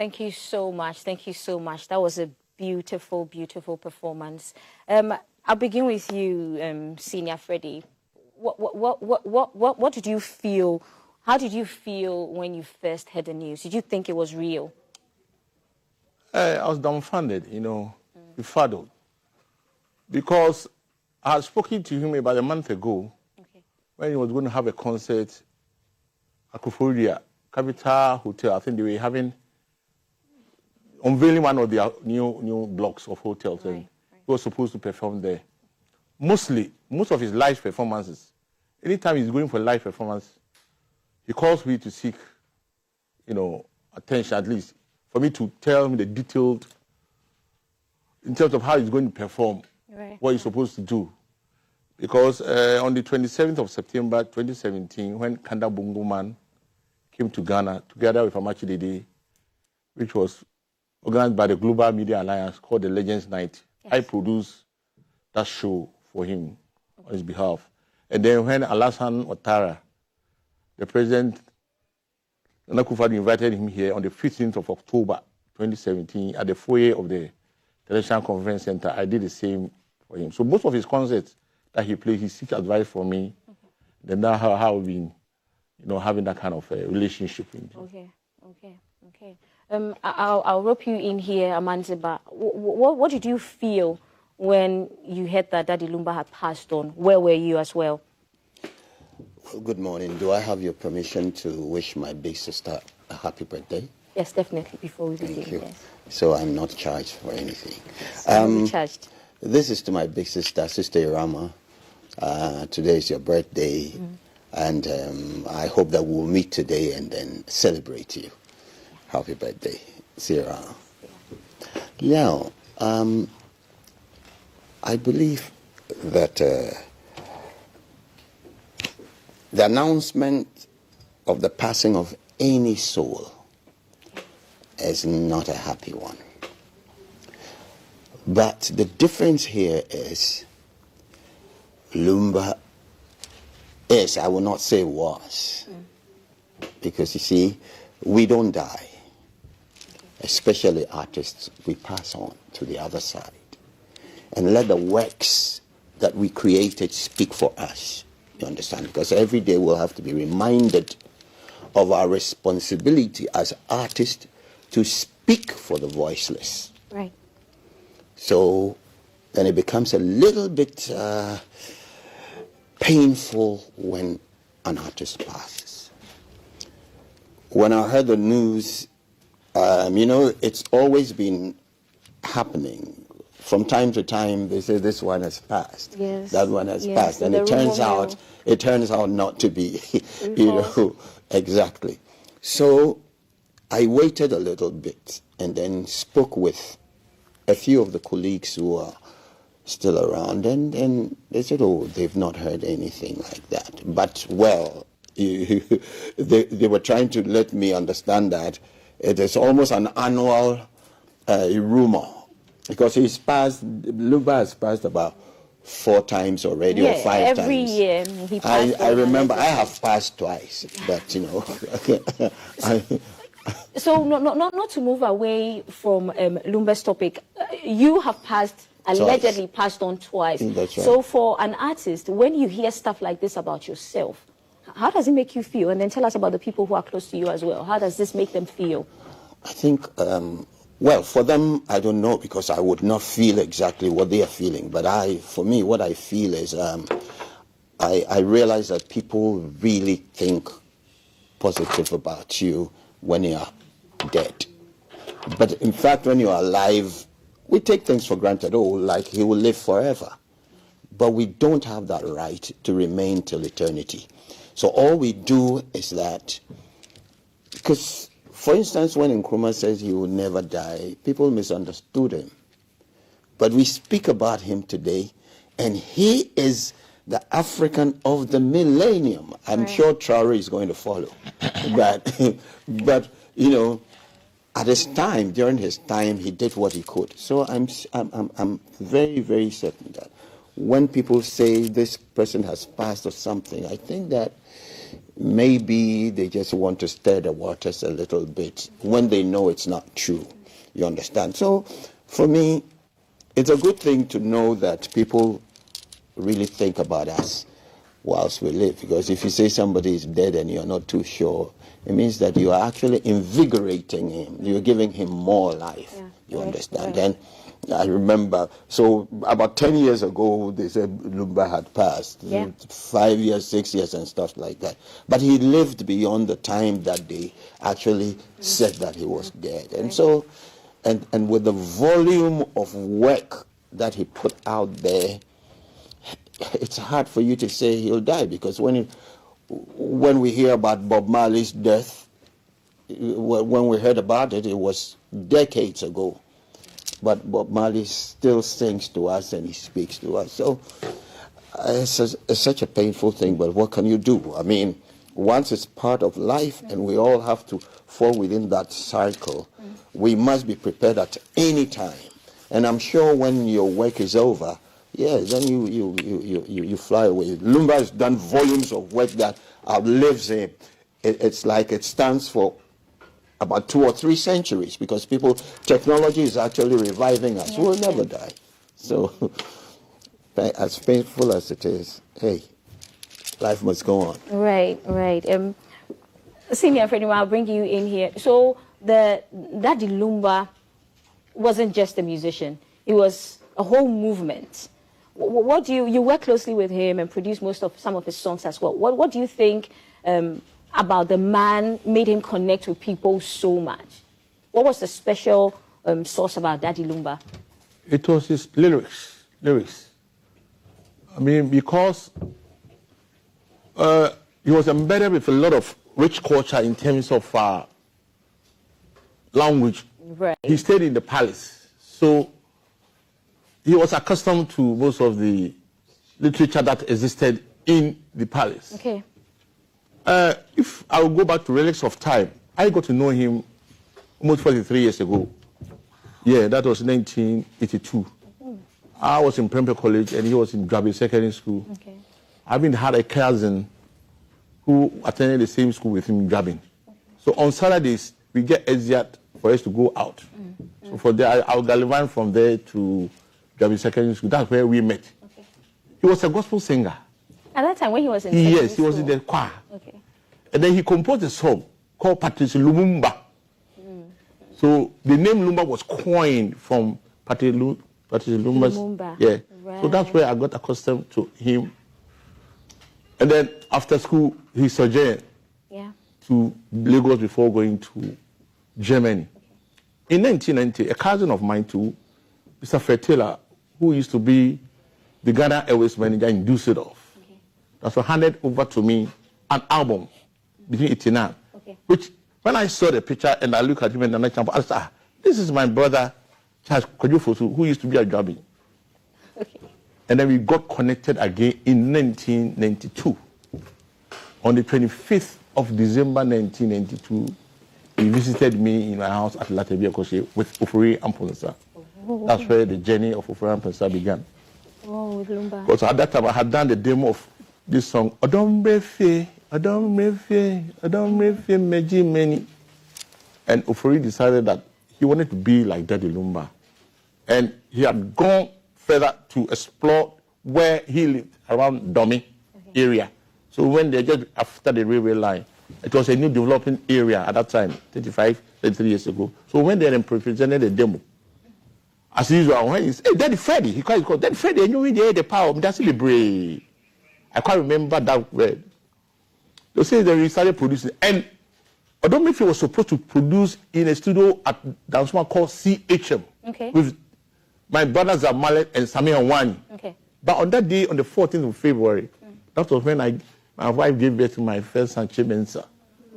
Thank you so much. Thank you so much. That was a beautiful, beautiful performance. I'll begin with you, Senior Freddie. What did you feel? How did you feel when you first heard the news? Did you think it was real? I was dumbfounded, befuddled. Because I had spoken to him about a month ago when he was going to have a concert at Kufuria, Capital Hotel. I think they were unveiling one of their new blocks of hotels. And he was supposed to perform there. Most of his live performances, anytime he's going for a live performance, he calls me to seek, attention, at least, for me to tell him the detailed, in terms of how he's going to perform, what he's supposed to do. Because on the 27th of September 2017, when Kanda Bunguman came to Ghana, together with Amachi Dede, which was organized by the Global Media Alliance, called the Legends Night, I produced that show for him on his behalf. And then when Alassane Ouattara, the president, Nana Akufo-Addo, invited him here on the 15th of October 2017 at the foyer of the International Conference Center, I did the same for him. So most of his concerts that he played, he seeks advice from me. Then that's how we've been, having that kind of relationship. Okay. I'll rope you in here, Amanziba. What did you feel when you heard that Daddy Lumba had passed on? Where were you as well? Well, good morning. Do I have your permission to wish my big sister a happy birthday? Yes, definitely, before we begin. Thank you. Yes. So I'm not charged for anything. Charged. This is to my big sister, Sister Irama. Today is your birthday, and I hope that we'll meet today and then celebrate you. Happy birthday, Sarah. Now, I believe that the announcement of the passing of any soul is not a happy one. But the difference here is Lumba is, I will not say was, because you see, we don't die. Especially artists, we pass on to the other side. And let the works that we created speak for us. You understand? Because every day we'll have to be reminded of our responsibility as artists to speak for the voiceless. Right. So then it becomes a little bit painful when an artist passes. When I heard the news, it's always been happening. From time to time, they say this one has passed, that one has passed, and it turns out not to be, exactly. So I waited a little bit and then spoke with a few of the colleagues who are still around, and they said, oh, they've not heard anything like that. But, well, they were trying to let me understand that it is almost an annual rumor, because Lumba has passed about 4 times already, or 5 times. Every year he passed. I remember I have passed twice, but So not to move away from Lumba's topic, you have passed, allegedly passed on twice. That's right. So for an artist, when you hear stuff like this about yourself, how does it make you feel? And then tell us about the people who are close to you as well. How does this make them feel? I think, well, for them, I don't know, because I would not feel exactly what they are feeling. But for me, what I feel is I realize that people really think positive about you when you are dead. But in fact, when you are alive, we take things for granted. Oh, like he will live forever. But we don't have that right to remain till eternity. So all we do is that, because, for instance, when Nkrumah says he will never die, people misunderstood him. But we speak about him today, and he is the African of the millennium. I'm sure Traore is going to follow. but at his time, during his time, he did what he could. So I'm very, very certain that when people say this person has passed or something, I think that maybe they just want to stir the waters a little bit when they know it's not true. You understand? So for me, it's a good thing to know that people really think about us whilst we live, because if you say somebody is dead and you're not too sure, it means that you are actually invigorating him. You're giving him more life. Yeah, you understand? And I remember, so about 10 years ago, they said Lumba had passed. Yeah. 5 years, 6 years, and stuff like that. But he lived beyond the time that they actually said that he was dead. And so, and with the volume of work that he put out there, it's hard for you to say he'll die, because when we hear about Bob Marley's death, when we heard about it, it was decades ago. But Bob Marley still sings to us and he speaks to us. So it's such a painful thing, but what can you do? I mean, once it's part of life and we all have to fall within that cycle, we must be prepared at any time. And I'm sure when your work is over, yeah, then you fly away. Lumba has done volumes of work that outlives him. It's like it stands for about 2 or 3 centuries, because technology is actually reviving us. We'll never die. So, as painful as it is, hey, life must go on. Right. Senior Freddie, I'll bring you in here. So, Daddy Lumba wasn't just a musician. It was a whole movement. What do you work closely with him and produce some of his songs as well. What do you think about the man made him connect with people so much? What was the special source about Daddy Lumba? It was his lyrics. I mean, because he was embedded with a lot of rich culture in terms of language. Right. He stayed in the palace, so he was accustomed to most of the literature that existed in the palace. Okay. If I will go back to relics of time, I got to know him almost 43 years ago. Yeah, that was 1982. I was in Prempeh College and he was in Drabi Secondary School. Okay. I even had a cousin who attended the same school with him in Drabi. So on Saturdays, we get exit for us to go out. So for there, I'll gallivant from there to Drabi Secondary School. That's where we met. Okay. He was a gospel singer. At that time when he was in Yes, he was in the choir. Okay. And then he composed a song called Patrice Lumumba. So the name Lumba was coined from Patrice Lumumba's. Yeah. Right. So that's where I got accustomed to him. And then after school, he sojourned to Lagos before going to Germany. Okay. In 1990, a cousin of mine too, Mr. Fred Taylor, who used to be the Ghana Airways manager in Dusseldorf, that's what handed over to me an album between 89, which when I saw the picture and I look at him and I said, this is my brother, Charles Kojufosu, who used to be a Drabi. Okay. And then we got connected again in 1992. On the 25th of December 1992, he visited me in my house at Latebia Koshe with Ofori Amponsa. That's where the journey of Ofori Amponsa began. Oh, with Lumba. Because at that time I had done the demo of this song, Odom Refe, Meji Meni. And Ofori decided that he wanted to be like Daddy Lumba. And he had gone further to explore where he lived, around Domi area. So when they just after the railway line, it was a new developing area at that time, 33 years ago. So when they presented the demo, as usual, when he said, hey, Daddy Freddy, he called Daddy Freddy, and you need the power, that's the brave. I can't remember that word. They say they started producing. And I don't know if he was supposed to produce in a studio at Dansuma called CHM. Okay. With my brothers Amalet and Sami Anwani. Okay. But on that day, on the 14th of February, that was when my wife gave birth to my first son, Chimensa.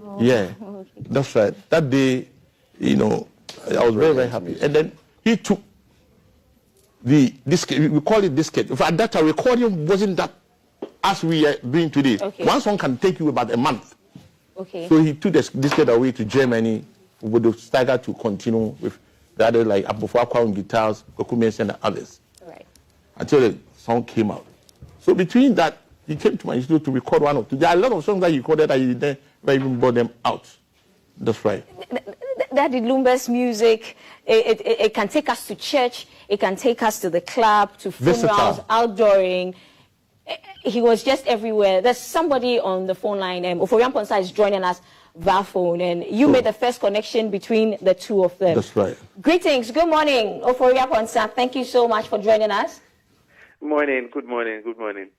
Oh, yeah. Okay. That's right. That day, I was very, very happy. And then he took the discette, we call it discette. At that time, recording wasn't that as we are doing today. Okay. One song can take you about a month. Okay. So he took the discette away to Germany with the Steiger to continue with the other, like Abofakwa on guitars, Kokumensi and others. Right. Until the song came out. So between that He came to my studio to record one or two. There are a lot of songs that he recorded that he never even brought them out. That's right. Daddy Lumba's music, it can take us to church, it can take us to the club, to funerals, outdooring. He was just everywhere. There's somebody on the phone line, Oforian Ponsa is joining us via phone, and you made the first connection between the two of them. That's right. Greetings, good morning, Oforian Ponsa. Thank you so much for joining us. Morning, good morning, good morning.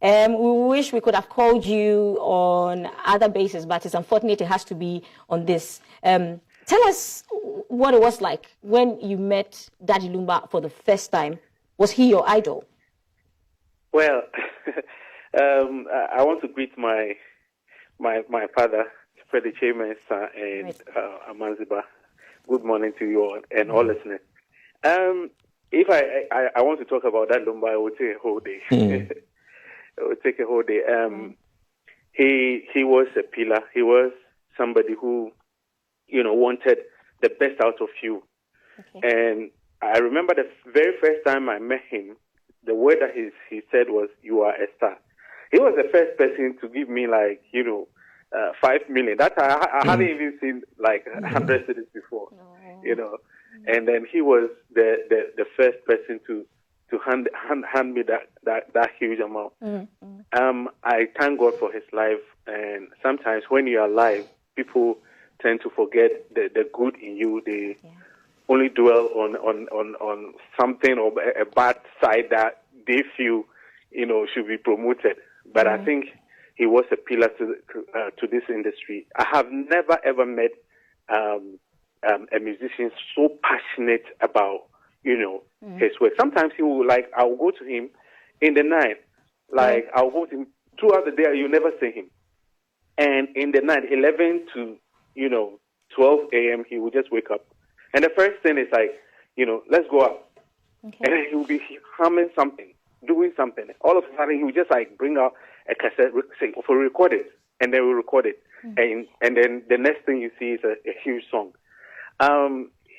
We wish we could have called you on other bases, but it's unfortunate it has to be on this. Tell us what it was like when you met Daddy Lumba for the first time. Was he your idol? Well, I want to greet my father, Freddie Chairman, and Amanziba. Good morning to you all and all listeners. If I want to talk about that Lumba, I would take a whole day. It would take a whole day. He was a pillar. He was somebody who, wanted the best out of you. Okay. And I remember the very first time I met him, the word that he said was, "You are a star." He was the first person to give me 5 million. That I hadn't even seen 100 cities before, And then he was the first person to hand me that huge amount. I thank God for his life. And sometimes when you are alive, people tend to forget the good in you. They only dwell on something or a bad side that they feel should be promoted. But I think he was a pillar to this industry. I have never ever met a musician so passionate about his work. Sometimes he will I'll go to him in the night, I'll go to him throughout the day. You never see him, and in the night, 11 to 12 a.m. he will just wake up, and the first thing is let's go out, and then he will be humming something, doing something. All of a sudden, he will just bring out a cassette, say, for record it, and then we record it, and then the next thing you see is a huge song.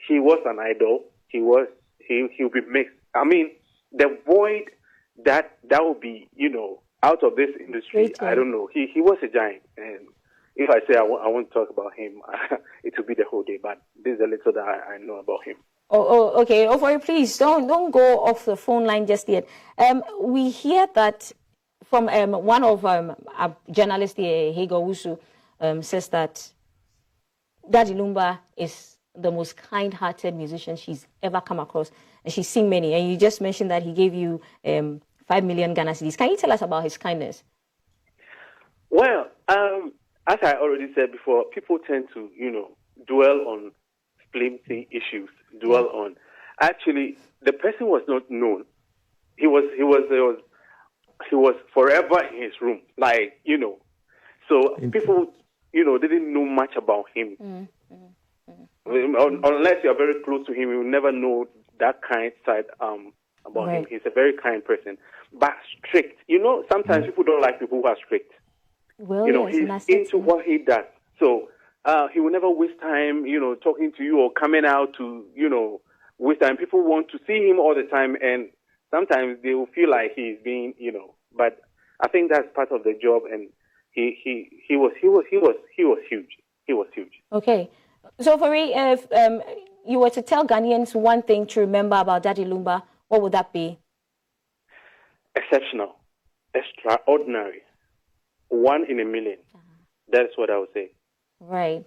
He was an idol. He'll be mixed. I mean, the void that will be, out of this industry, I don't know. He was a giant. And if I say I want to talk about him, it will be the whole day. But this is a little that I know about him. Oh, okay. Ofori, please don't go off the phone line just yet. We hear that from one of our journalists here, Hego Wusu, says that Daddy Lumba is the most kind-hearted musician she's ever come across, and she's seen many. And you just mentioned that he gave you 5 million Ghana cedis. Can you tell us about his kindness? Well, as I already said before, people tend to, dwell on flimsy issues. Actually, the person was not known. He was forever in his room, So people, didn't know much about him. Unless you're very close to him, you will never know that kind side about him. He's a very kind person, but strict. Sometimes people don't like people who are strict. Well, he's into what he does. So he will never waste time, talking to you or coming out to, waste time. People want to see him all the time, and sometimes they will feel like he's being, But I think that's part of the job, and he was huge. He was huge. Okay. So, Fari, if you were to tell Ghanaians one thing to remember about Daddy Lumba, what would that be? Exceptional, extraordinary, 1 in a million. That's what I would say. Right.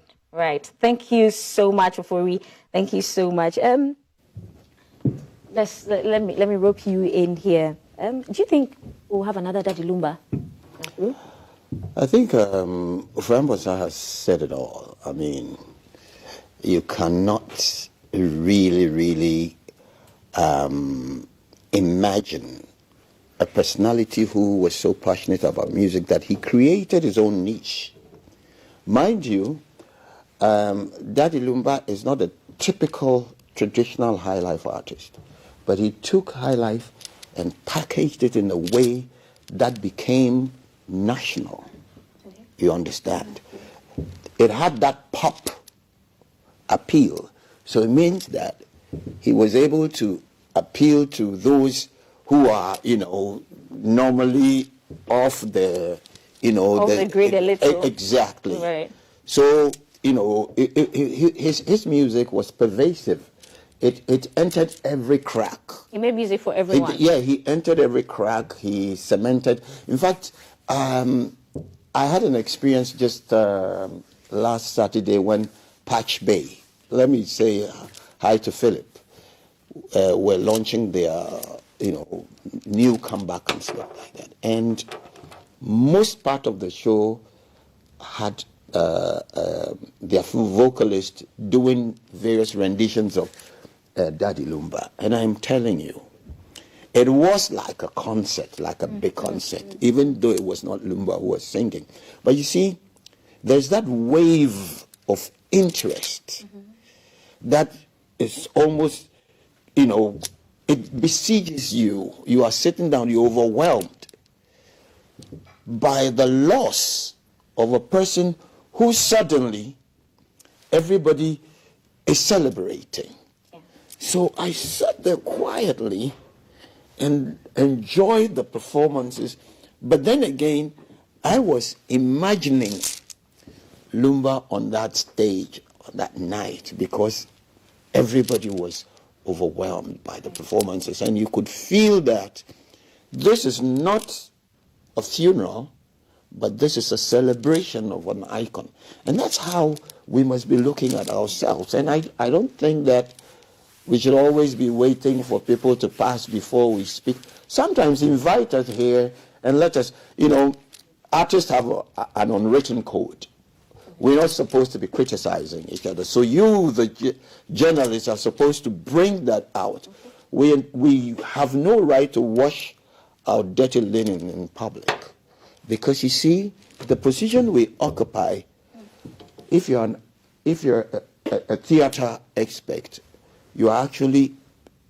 Thank you so much, Fari. Thank you so much. Let me rope you in here. Do you think we'll have another Daddy Lumba? I think Oforian has said it all. I mean, you cannot really imagine a personality who was so passionate about music that he created his own niche. Mind you, Daddy Lumba is not a typical traditional high life artist, but he took high life and packaged it in a way that became national. You understand? It had that pop appeal. So it means that he was able to appeal to those who are, normally of the, you know, of the great a little. Exactly. Right. So, you know, his music was pervasive. It entered every crack. He made music for everyone. He entered every crack. He cemented. In fact, I had an experience just last Saturday when Patch Bay, let me say hi to Philip, were launching their, you know, new comeback and stuff like that. And most part of the show had their vocalist doing various renditions of Daddy Lumba. And I'm telling you, it was like a concert, like a big concert, even though it was not Lumba who was singing. But you see, there's that wave of interest that is almost, you know, it besieges you. You are sitting down, you're overwhelmed by the loss of a person who suddenly everybody is celebrating. Yeah. So I sat there quietly and enjoyed the performances. But then again, I was imagining Lumba on that stage on that night because everybody was overwhelmed by the performances. And you could feel that this is not a funeral, but this is a celebration of an icon. And that's how we must be looking at ourselves. And I don't think that we should always be waiting for people to pass before we speak. Sometimes invite us here and let us, you know, artists have an unwritten code. We're not supposed to be criticizing each other. So you, the journalists, are supposed to bring that out. We have no right to wash our dirty linen in public. Because you see, the position we occupy, if you're a theater expert, you are actually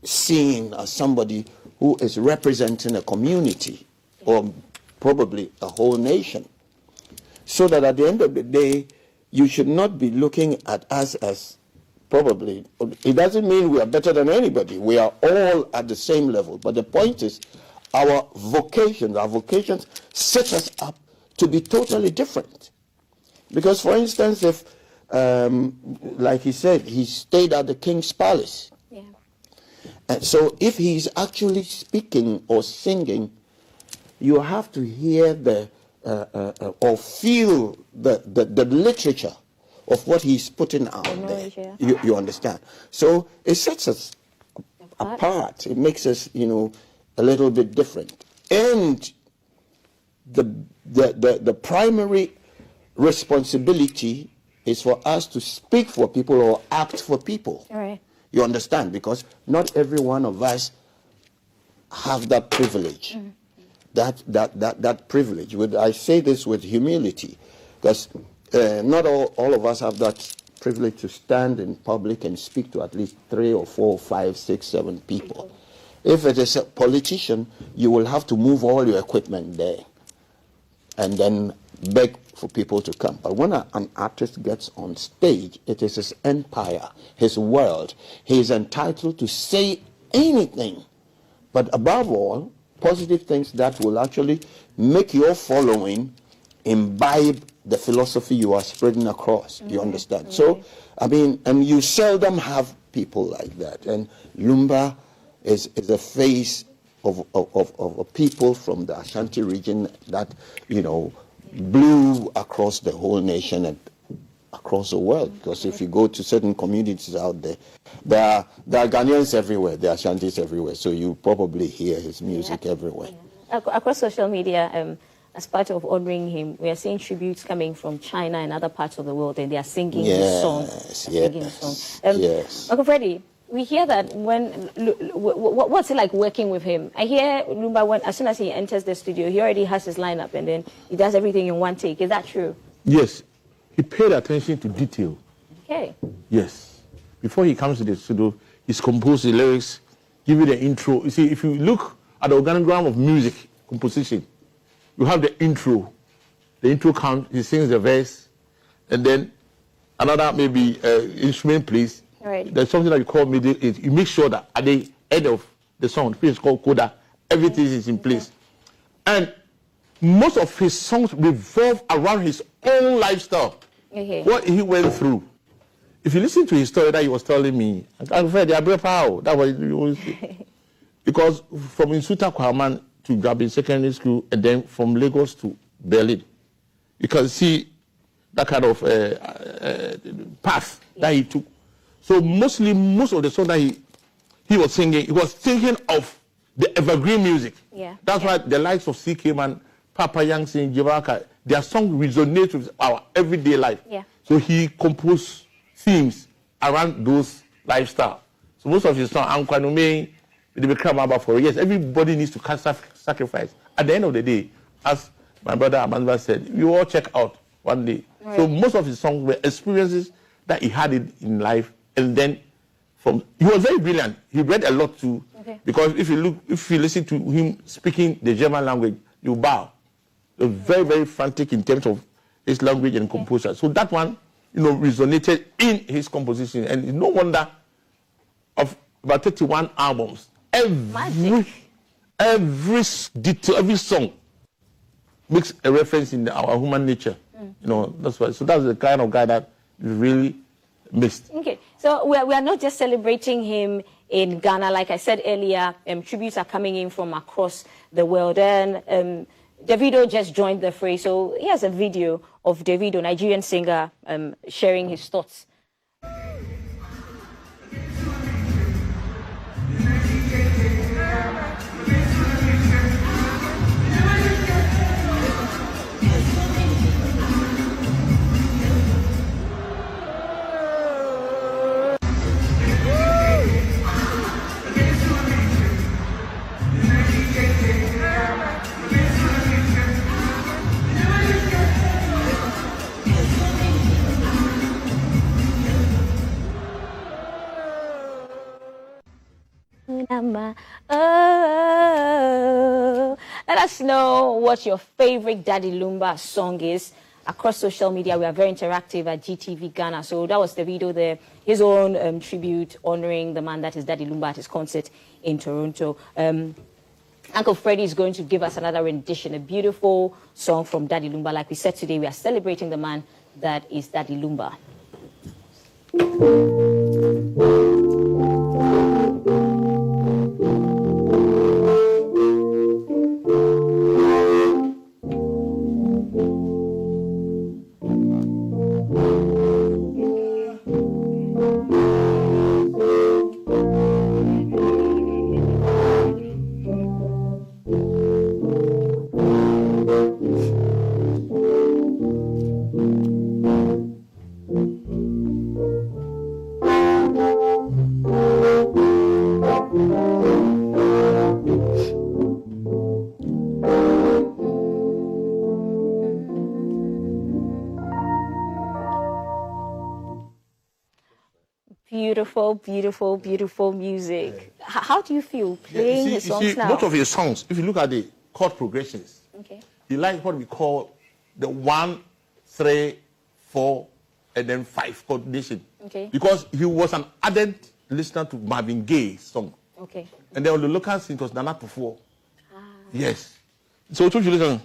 seen as somebody who is representing a community or probably a whole nation. So that at the end of the day, you should not be looking at us as probably, it doesn't mean we are better than anybody. We are all at the same level. But the point is, our vocations set us up to be totally different. Because, for instance, if, like he said, he stayed at the King's Palace. Yeah. And so if he's actually speaking or singing, you have to hear or feel the literature of what he's putting out there. Yeah. You understand? So it sets us apart. It makes us, you know, a little bit different. And the primary responsibility is for us to speak for people or act for people. Right. You understand? Because not every one of us have that privilege. That privilege. I say this with humility, because not all of us have that privilege to stand in public and speak to at least 3 or 4, 5, 6, 7 people. If it is a politician, you will have to move all your equipment there and then beg for people to come. But when an artist gets on stage, it is his empire, his world. He is entitled to say anything, but above all, positive things that will actually make your following imbibe the philosophy you are spreading across. You understand? So, I mean, and you seldom have people like that. And Lumba is the face of people from the Ashanti region that, you know, blew across the whole nation and across the world. Because if you go to certain communities out there, there are Ghanaians everywhere, there are Ashantis everywhere. So you probably hear his music everywhere. Yeah. Across social media, as part of honoring him, we are seeing tributes coming from China and other parts of the world, and they are singing his song. Yes. Uncle Freddie, we hear that what's it like working with him? I hear Lumba, as soon as he enters the studio, he already has his lineup, and then he does everything in one take. Is that true? Yes. He paid attention to detail. Okay. Yes. Before he comes to the studio, he's composed the lyrics, give you the intro. You see, if you look at the organogram of music composition, you have the intro. The intro comes, he sings the verse, and then another maybe instrument plays. Right. There's something that you call middle. You make sure that at the end of the song, it's called coda, everything is in place. And most of his songs revolve around his own lifestyle. Okay. What he went through. If you listen to his story that he was telling me, I'm afraid that's what he always say. Because from Insuta Kwaman to Grabin Secondary School and then from Lagos to Berlin, you can see that kind of path that he took. So most of the songs that he was singing, he was thinking of the evergreen music. Yeah. That's why the likes of C.K. Man, Papa Young Sing, Jivaka, their song resonates with our everyday life. Yeah. So he composed themes around those lifestyle. So most of his songs, Ankwanume, they become about for years. Everybody needs to sacrifice. At the end of the day, as my brother Amanda said, we all check out one day. Right. So most of his songs were experiences that he had in life, and then he was very brilliant. He read a lot too. Okay. Because if you listen to him speaking the German language, you bow. He was very, very frantic in terms of his language and composure. So that one, resonated in his composition, and it's no wonder of about 31 albums. Every detail, every song makes a reference in our human nature. That's why. So that's the kind of guy that we really missed. Okay, so we are not just celebrating him in Ghana. Like I said earlier, tributes are coming in from across the world. And Davido just joined the fray. So here's a video of Davido, Nigerian singer, sharing his thoughts. Oh, let us know what your favorite Daddy Lumba song is. Across social media, we are very interactive at GTV Ghana. So that was Davido there, his own tribute honoring the man that is Daddy Lumba at his concert in Toronto. Uncle Freddie is going to give us another rendition, a beautiful song from Daddy Lumba. Like we said today, we are celebrating the man that is Daddy Lumba. Beautiful, beautiful, beautiful music. How do you feel playing his songs now? Most of his songs, if you look at the chord progressions, he likes what we call the 1, 3, 4, and then 5 coordination. Because he was an ardent listener to Marvin Gaye's song. And then on the local scene, it was Nana Tufo. Yes. So what you listen?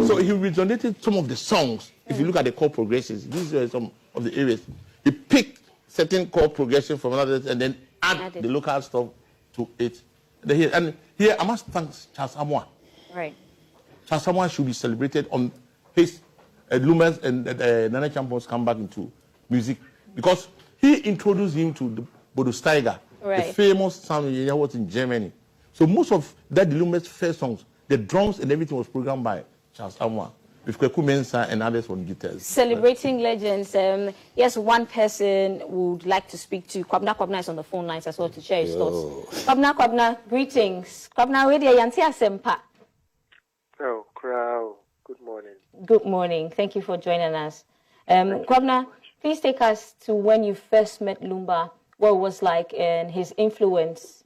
So he resonated some of the songs. If you look at the chord progressions, these are some of the areas. He picked certain chord progression from others and then add the local stuff to it. And here I must thank Charles Amwa. Right. Charles Amwa should be celebrated on his Lumens and Nana Champions come back into music because he introduced him to the Bodo Steiger. The famous sound was in Germany. So most of that Lumet's first songs, the drums and everything was programmed by Charles Amwa, with Kweku Mensah and others on guitars. Celebrating legends. Yes, one person would like to speak to. Kwabna is on the phone lines as well to share his thoughts. Kwabna, greetings. Kwabna, where do you Sempa? Oh, crowd. Good morning. Good morning. Thank you for joining us. Kwabna, please take us to when you first met Lumba. What it was like and his influence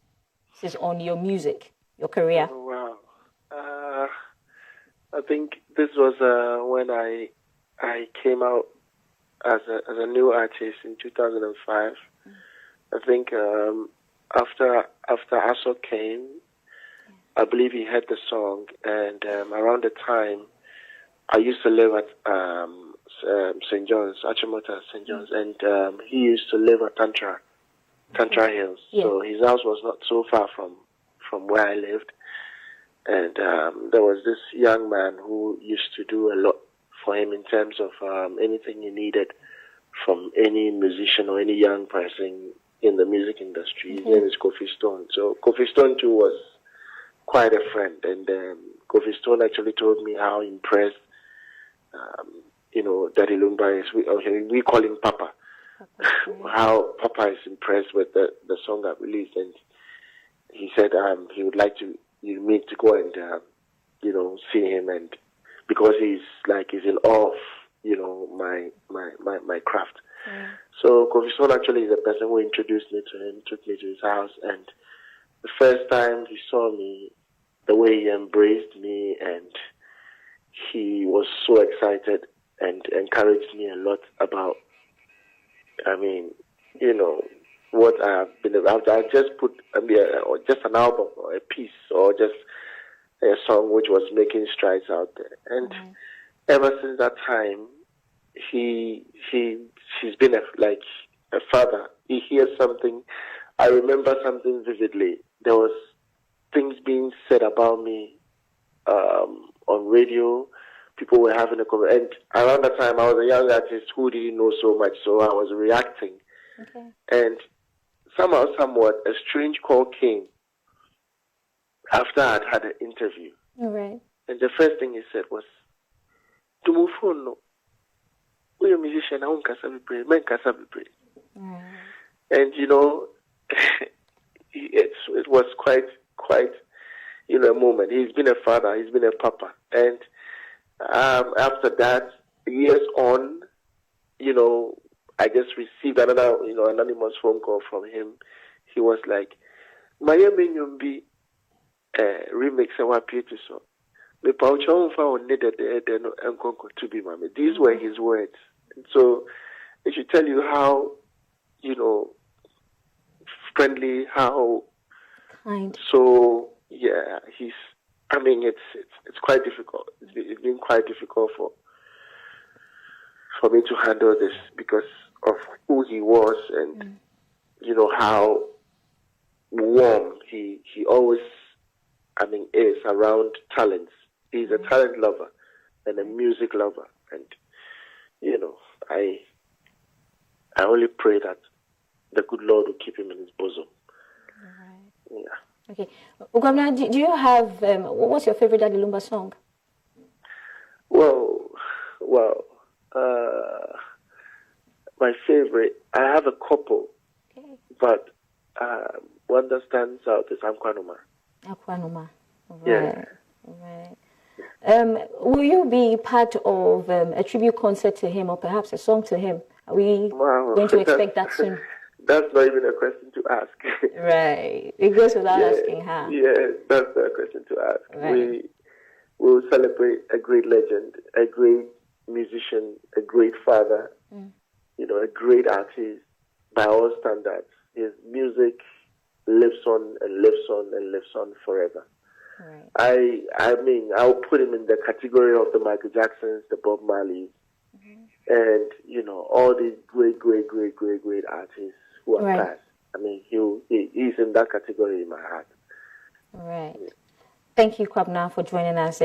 on your music, your career? Oh, wow. I think this was when I came out as a new artist in 2005. I think after Aso came, I believe he heard the song, and around the time I used to live at St. John's, Achimota St. John's, and he used to live at Tantra Hills. Yeah. So his house was not so far from where I lived. And there was this young man who used to do a lot for him in terms of anything he needed from any musician or any young person in the music industry. His name is Kofi Stone. So Kofi Stone too was quite a friend, and Kofi Stone actually told me how impressed, Daddy Lumba is. We call him Papa. How Papa is impressed with the song I released, and he said he would like me to go and see him, and because he's in awe of my craft. So Kofi Stone actually is the person who introduced me to him, took me to his house, and the first time he saw me, the way he embraced me, and he was so excited and encouraged me a lot about, what I've been about. I just put just an album or a piece or just a song which was making strides out there. And ever since that time, he's been a father. He hears something. I remember something vividly. There was things being said about me on radio. People were having a conversation. And around that time, I was a young artist who didn't know so much, so I was reacting. Okay. And somehow, somewhat, a strange call came after I'd had an interview. All right. And the first thing he said was, "To move on, no. We're a musician. I won't pray. Men can pray." And it was quite a moment. He's been a father. He's been a papa. And after that, years on, I just received another anonymous phone call from him. He was like, "Miami Nyumbi remix and appear to so. These were his words. And so it should tell you how, friendly, how Kind. so yeah, it's quite difficult. It's been quite difficult for me to handle this because of who he was and how warm he always is around talents. He's a talent lover and a music lover, and I only pray that the good Lord will keep him in his bosom. Right. Yeah. Okay. Ugwamna, do you have what's your favorite Daddy Lumba song? Well, my favorite, I have a couple, but one that stands out is Akwanuma. Akwanuma. Right. Yeah. Right. Will you be part of a tribute concert to him or perhaps a song to him? Are we going to expect that soon? That's not even a question to ask. Right. It goes without asking, huh? Yeah, that's not a question to ask. Right. We will celebrate a great legend, a great musician, a great father, a great artist by all standards. His music lives on and lives on and lives on forever. Right. I'll put him in the category of the Michael Jacksons, the Bob Marleys, and all these great artists who are past. He's in that category in my heart. Right. Thank you, Kwabna, for joining us.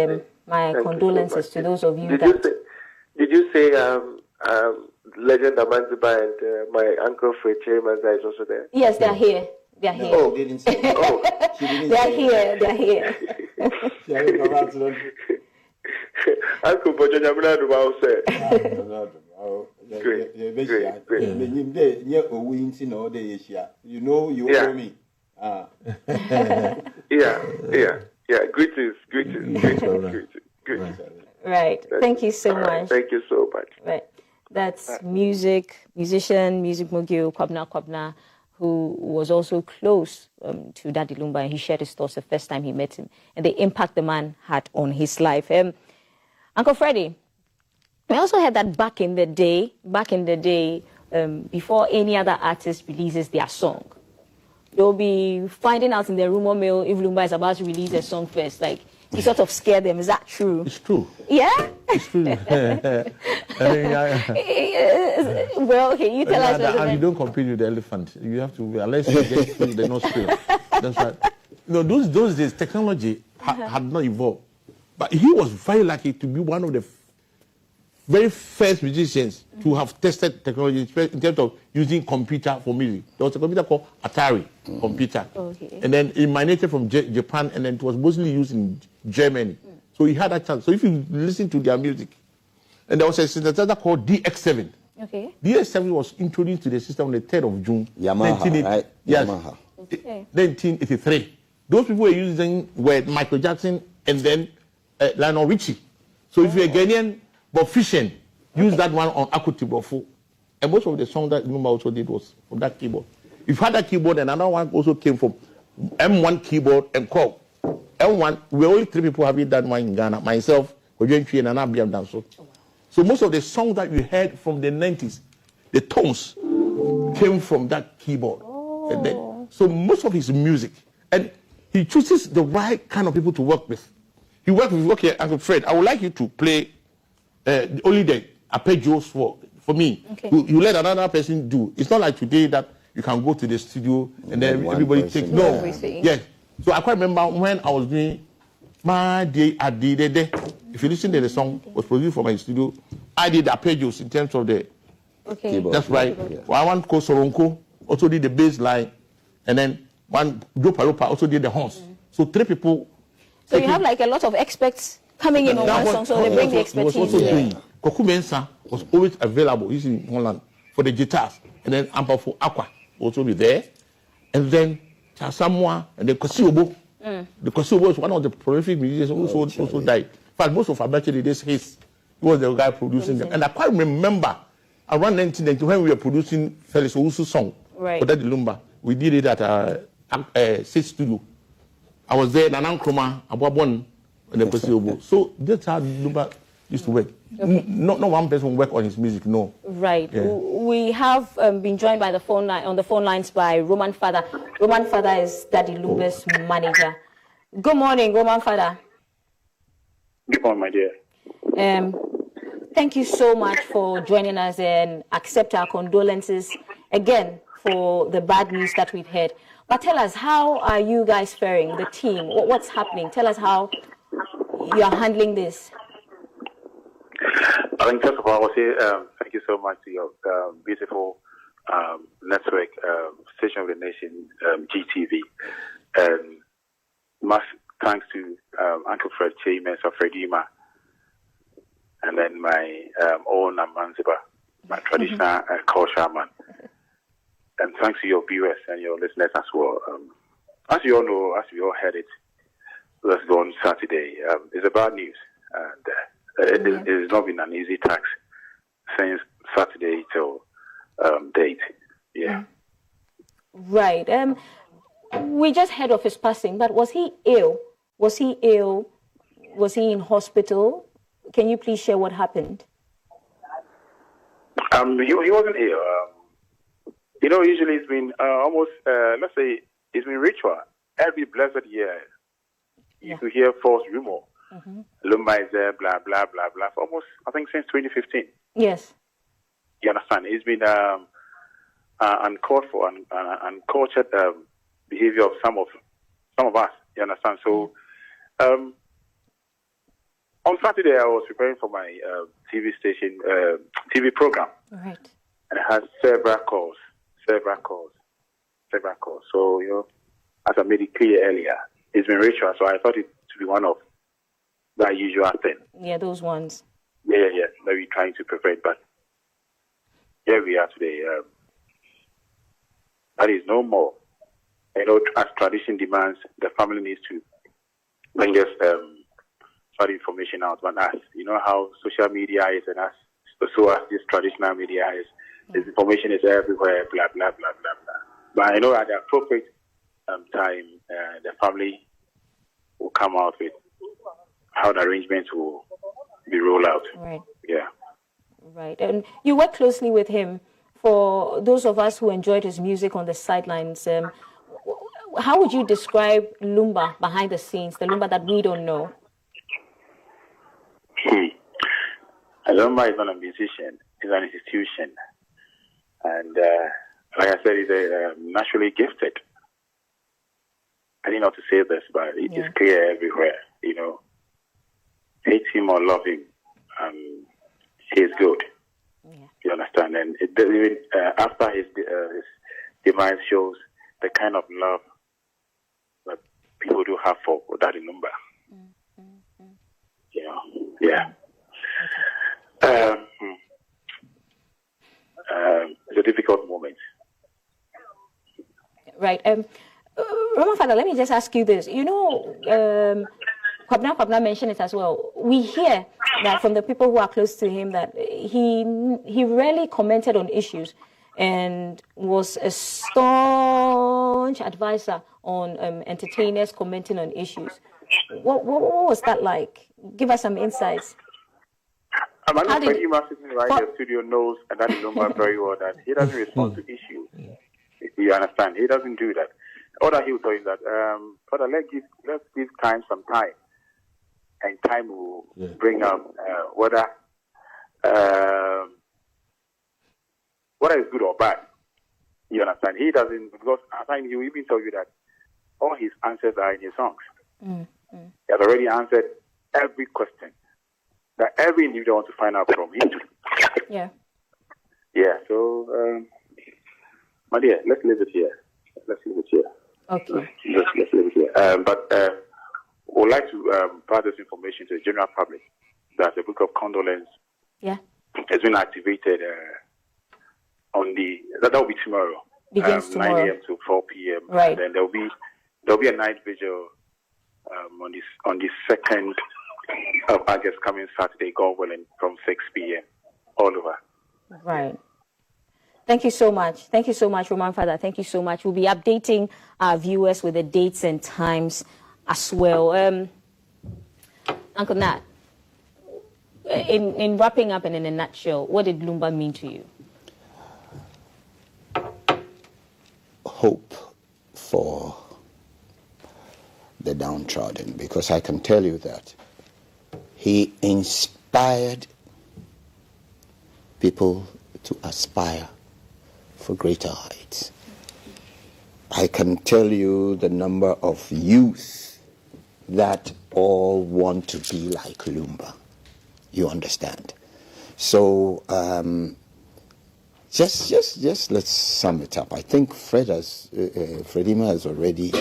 My condolences to those of you Did you say Legend Amanziba and my uncle Fred Manza is also there? Yes, they're here. They're here. Oh, didn't say. Oh, she didn't say. They're here. Uncle Bojo Nyamuna Duba said. You owe me. Yeah. Greetings. Right. Thank you so much. Thank you so much. Right. That's musician, music mogul, Kwabna, who was also close to Daddy Lumba, and he shared his thoughts the first time he met him and the impact the man had on his life. Uncle Freddie, I also heard that back in the day, before any other artist releases their song, they'll be finding out in the rumor mill if Lumba is about to release a song first. Like, you sort of scare them. Is that true? It's true. Yeah? It's true. Well, okay, you tell us. You don't compete with the elephant. You have to, unless you get through the nostril. That's right. No, those days, technology had not evolved. But he was very lucky to be one of the very first musicians to have tested technology in terms of using computer for music. There was a computer called Atari computer. Okay. And then it emanated from Japan, and then it was mostly used in Germany. So he had a chance. So if you listen to their music, and there was a synthesizer called DX7. Okay. DX7 was introduced to the system on the 3rd of June. Yamaha, right? Yes. Yamaha. Okay. 1983. Those people were Michael Jackson and then Lionel Richie. So if you're a Ghanaian, but Fission used that one on Akuti Bofo. And most of the songs that Lumba also did was from that keyboard. If you had that keyboard, another one also came from M1 keyboard and call. M1, we only 3 people having that one in Ghana. Myself, Ojenchi, and Anabiam Danso. So most of the songs that you heard from the 90s, the tones came from that keyboard. And then, so most of his music, and he chooses the right kind of people to work with. He worked with, okay, Uncle Fred, I would like you to play only the arpeggios for me. Okay. You let another person do. It's not like today that you can go to the studio and then everybody takes. No. Yes. So I quite remember when I was doing My Day at the Day. If you listen to the song, was produced from my studio. I did arpeggios in terms of the keyboard. That's right. Yeah. One called Soronko also did the bass line, and then one Joe Paropa also did the horns. So 3 people. So you have like a lot of experts coming in on one song, so they bring the expertise. Was also doing. Koku Mensah was always available. He's in Holland for the guitars, and then Ampa for Aqua also be there, and then Samoa and the Kosiobo. The Kosiobo was one of the prolific musicians who also died. In fact, most of our birthday days, he was the guy producing them. And I quite remember around 1990 when we were producing Felix Owusu's song for that Lumba. We did it at 6 Studio. I was there, Nanan Kroma, Abuabon, and the Kosiobo. So that's how Lumba used to work. Okay. Not one person work on his music, no. Right. Yeah. We have been joined by on the phone lines by Roman Father. Roman Father is Daddy Lumba's manager. Good morning, Roman Father. Good morning, my dear. Thank you so much for joining us and accept our condolences again for the bad news that we've heard. But tell us, how are you guys faring, the team? What's happening? Tell us how you are handling this. I think first of all, I will say thank you so much to your beautiful network, Station of the Nation, GTV. And much thanks to Uncle Fred Chambers of Fredima, and then my own Amanziba, my traditional culture man. And thanks to your viewers and your listeners as well. As you all know, as we all heard it, let's go on Saturday. It's a bad news. And it has not been an easy task since Saturday till date. Yeah. Right. We just heard of his passing, but was he ill? Was he ill? Was he in hospital? Can you please share what happened? He wasn't ill. Usually it's been almost, let's say, it's been ritual. Every blessed year, you could hear false rumor. Lumba is there, blah, blah, blah, blah, for almost, I think, since 2015. Yes. You understand? It's been uncalled for and uncultured behavior of some of us. You understand? So, on Saturday, I was preparing for my TV station, TV program. Right. And I had several calls. So, as I made it clear earlier, it's been ritual, so I thought it to be one of that usual thing. Yeah, those ones. Yeah, that we're trying to prevent, but here we are today. That is no more. As tradition demands, the family needs to bring us further information out. But us, how social media is, and us, so as this traditional media is, this information is everywhere, blah, blah, blah, blah, blah. But I know at the appropriate time, the family will come out with how the arrangements will be rolled out. Right. Yeah. Right. And you work closely with him. For those of us who enjoyed his music on the sidelines, how would you describe Lumba behind the scenes, the Lumba that we don't know? Lumba is not a musician, he's an institution. And like I said, he's naturally gifted. I didn't know how to say this, but it's clear everywhere, you know. Hate him or love him, he's good. Yeah. You understand? And even after his demise shows the kind of love that people do have for Daddy Lumba. You know, yeah. It's a difficult moment. Right. Roman Father, let me just ask you this. You know, Kwabna mentioned it as well. We hear that from the people who are close to him that he rarely commented on issues and was a staunch advisor on entertainers commenting on issues. What was that like? Give us some insights. I'm not sure you must sitting right in the studio knows Daddy Lumba very well that he doesn't respond to issues. You understand? He doesn't do that. All that he will tell you is that, Father, let's give time some time. And time will bring up whether is good or bad. You understand? He doesn't, because at times he will even tell you that all his answers are in his songs. He has already answered every question that every individual wants to find out from him. Yeah. Yeah, so, my dear, let's leave it here. Okay. Let's leave it here. But we'd like to pass this information to the general public that the Book of Condolence has been activated that will be tomorrow. Begins tomorrow. 9 a.m. to 4 p.m. Right. And then there'll be a night vigil on the 2nd of August, coming Saturday, God willing, from 6 p.m. all over. Right. Thank you so much. Thank you so much, Roman Father. Thank you so much. We'll be updating our viewers with the dates and times as well. Uncle Nat, in wrapping up and in a nutshell, what did Lumba mean to you? Hope for the downtrodden, because I can tell you that he inspired people to aspire for greater heights. I can tell you the number of youth that all want to be like Lumba. You understand? So just let's sum it up. I think Fredima has already,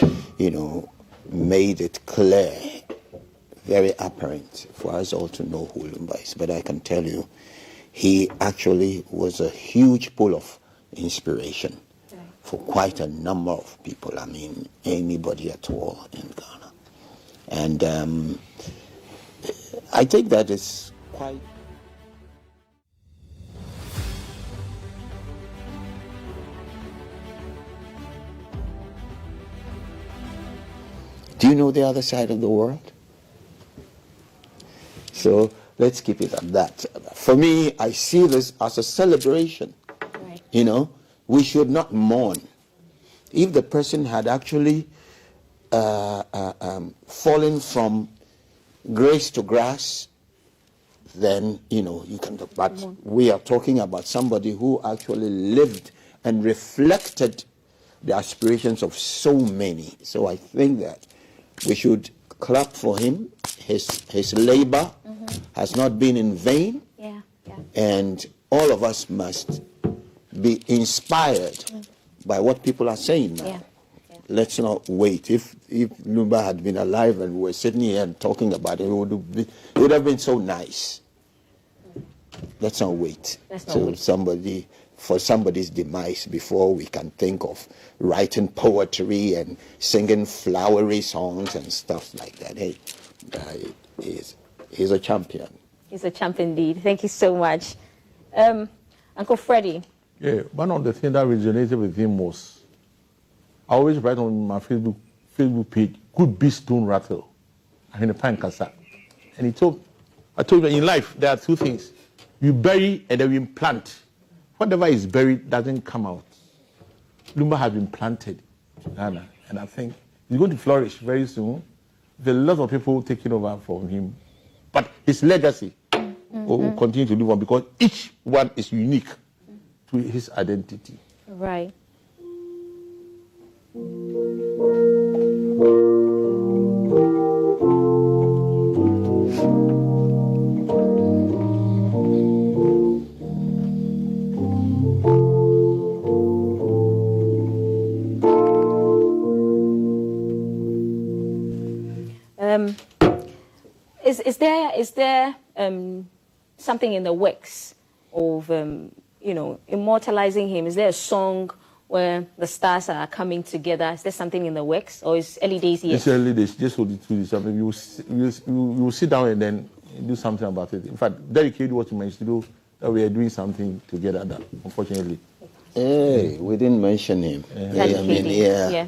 made it clear, very apparent for us all to know who Lumba is. But I can tell you, he actually was a huge pull of inspiration for quite a number of people. I mean, anybody at all in Ghana. And I think that is quite... Do you know the other side of the world? So let's keep it at that. For me, I see this as a celebration. Right. We should not mourn. If the person had actually fallen from grace to grass, then, you can... But we are talking about somebody who actually lived and reflected the aspirations of so many. So I think that we should clap for him. His labor has not been in vain. Yeah. And all of us must be inspired by what people are saying now. Yeah. Let's not wait. If Lumba had been alive and we were sitting here and talking about it, it would have been so nice. Let's not wait for somebody's demise before we can think of writing poetry and singing flowery songs and stuff like that. Hey, he's a champion. He's a champion indeed. Thank you so much. Uncle Freddie. Yeah, one of the things that resonated with him was, I always write on my Facebook page, good beats don't rattle. And in the pan kasa. And I told you that in life, there are two things. You bury and then we implant. Whatever is buried doesn't come out. Lumba has been planted in Ghana, and I think he's going to flourish very soon. There are a lot of people taking over from him, but his legacy will continue to live on because each one is unique to his identity. Right. Is there something in the works of immortalizing him? Is there a song where the stars are coming together? Is there something in the works, or is early days yet? It's early days. Just hold it to something. You will sit down and then do something about it. In fact, Derek Kid was mentioned to do that we are doing something together. That unfortunately, hey, we didn't mention him. Yeah.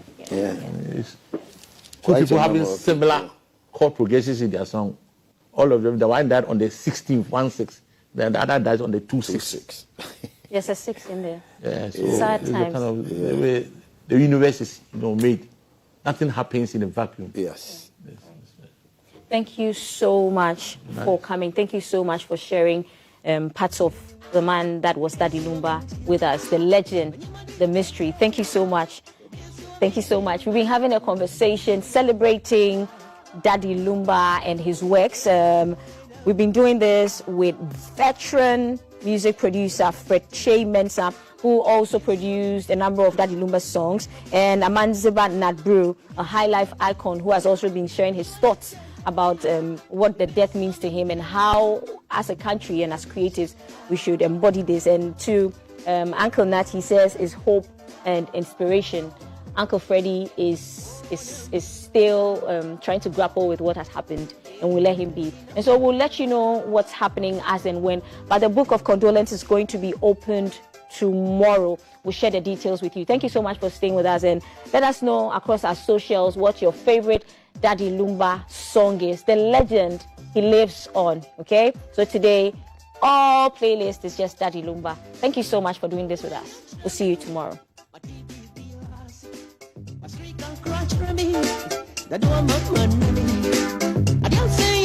Two people having similar chord progressions in their song. All of them. The one died on the 16th, 1/6. Then the other dies on the 2/6. There's a 6 in there. Yeah, so sad times. The way the universe is made. Nothing happens in a vacuum. Yes. Thank you so much for coming. Thank you so much for sharing parts of the man that was Daddy Lumba with us, the legend, the mystery. Thank you so much. Thank you so much. We've been having a conversation celebrating Daddy Lumba and his works. We've been doing this with veteran music producer Fred Che Mensah, who also produced a number of Daddy Lumba songs, and Amanziba Nadbru, a high life icon who has also been sharing his thoughts about what the death means to him and how, as a country and as creatives, we should embody this. And to Uncle Nat, he says, is hope and inspiration. Uncle Freddie is still trying to grapple with what has happened, and we'll let him be. And so we'll let you know what's happening as and when. But the book of condolence is going to be opened tomorrow. We'll share the details with you. Thank you so much for staying with us, and let us know across our socials what your favorite Daddy Lumba song is. The legend, he lives on. Okay, so today all playlist is just Daddy Lumba. Thank you so much for doing this with us. We'll see you tomorrow. That do I'm not running. I don't say